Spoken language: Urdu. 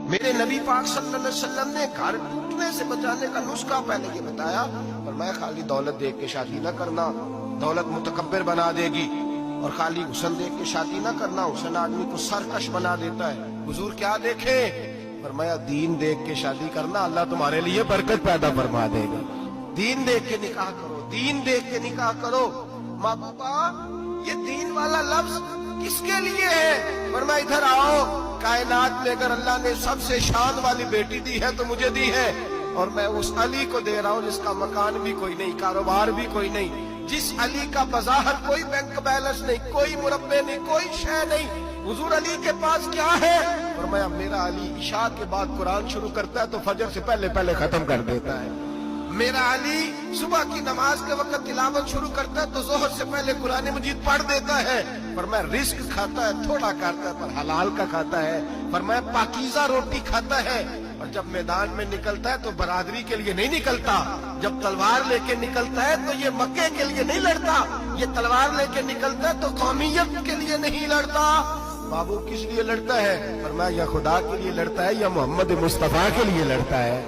میرے نبی پاک صلی اللہ علیہ وسلم نے گھر ٹوٹنے سے بچانے کا نسخہ پہلے یہ بتایا، فرمایا خالی دولت دیکھ کے شادی نہ کرنا، دولت متکبر بنا دے گی، اور خالی حسن دیکھ کے شادی نہ کرنا، حسن آدمی کو سرکش بنا دیتا ہے۔ حضور کیا دیکھیں؟ فرمایا دین دیکھ کے شادی کرنا، اللہ تمہارے لیے برکت پیدا فرما دے گا۔ دین دیکھ کے نکاح کرو، دین دیکھ کے نکاح کرو۔ محبوبہ یہ دین والا لفظ کس کے لیے ہے؟ فرمایا ادھر آؤ، کائنات میں اگر اللہ نے سب سے شان والی بیٹی دی ہے تو مجھے دی ہے، اور میں اس علی کو دے رہا ہوں جس کا مکان بھی کوئی نہیں، کاروبار بھی کوئی نہیں، جس علی کا بظاہر کوئی بینک بیلنس نہیں، کوئی مربع نہیں، کوئی شے نہیں۔ حضور علی کے پاس کیا ہے؟ فرمایا میرا علی عشاء کے بعد قرآن شروع کرتا ہے تو فجر سے پہلے پہلے ختم کر دیتا ہے۔ میرا علی صبح کی نماز کے وقت تلاوت شروع کرتا ہے تو ظہر سے پہلے قرآن مجید پڑھ دیتا ہے۔ فرمایا رزق کھاتا ہے، تھوڑا کھاتا ہے پر حلال کا کھاتا ہے۔ فرمایا پاکیزہ روٹی کھاتا ہے، اور جب میدان میں نکلتا ہے تو برادری کے لیے نہیں نکلتا، جب تلوار لے کے نکلتا ہے تو یہ مکے کے لیے نہیں لڑتا، یہ تلوار لے کے نکلتا ہے تو قومیت کے لیے نہیں لڑتا۔ بابو کس لیے لڑتا ہے؟ فرمایا یا خدا کے لیے لڑتا ہے یا محمد مصطفیٰ کے لیے لڑتا ہے۔